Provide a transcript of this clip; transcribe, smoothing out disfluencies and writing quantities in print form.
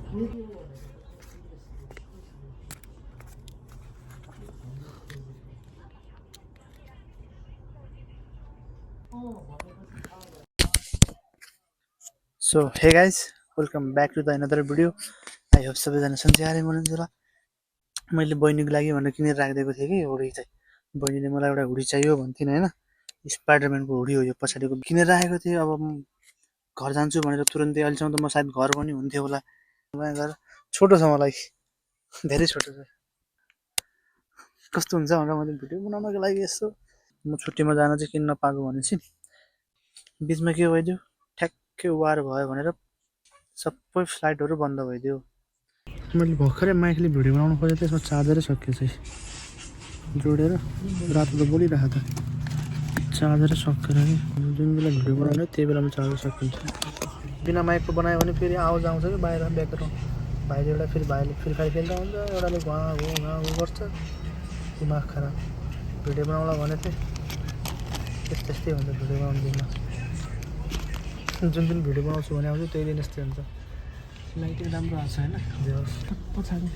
So hey guys welcome back to the another video. I hope सबैजना सन्चै हारे हुनुहुन्छ होला। मैले बहिनीको लागि भनेर किनेर राखिदिएको थिएँ कि हुडी चाहिँ। बहिनीले मलाई एउटा हुडी चाहियो भन्थिन् होइन, स्पाइडरम्यानको हुडी हो यो पछाडिको। किनेर राखेको थिएँ। अब घर जान्छु भनेर तुरन्तै अहिलेसम्म त म सायद घर पनि हुन्थ्यो होला। नयाँ घर छोटो छ मलाई, धेरै छोटो छ। कस्तो हुन्छ भनेर मैले भिडियो बनाउनको लागि यसो म छुट्टीमा जान चाहिँ किन नपाएको भनेपछि बिचमा के भइदियो, ठ्याक्कै वार भयो भनेर सबै फ्लाइटहरू बन्द भइदियो। मैले भर्खरै माइकले भिडियो बनाउनु खोजेँ, त्यसमा चार्जरै सकियो चाहिँ। जोडेर रातो त बोलिरहेको त, चार्जरै सकेर नि जुन बेला भिडियो बनाउने त्यही बेलामा चार्जर सकिन्छ। बिना माइकको बनायो भने फेरि आवाज आउँछ कि बाहिर ब्याकग्राउन्ड। भाइले एउटा फेरि भाइले फ्री फायर खेल्दा हुन्छ, एउटाले घुँ गर्छ, दिमाग खराब। भिडियो बनाउँला भने चाहिँ त्यस्तै हुन्छ भिडियो बनाउने दिनमा। जुन दिन भिडियो बनाउँछु भने आउँछु त्यही दिन यस्तै हुन्छ। लाइटिङ राम्रो आएको छ होइन, जे होस् पछाडि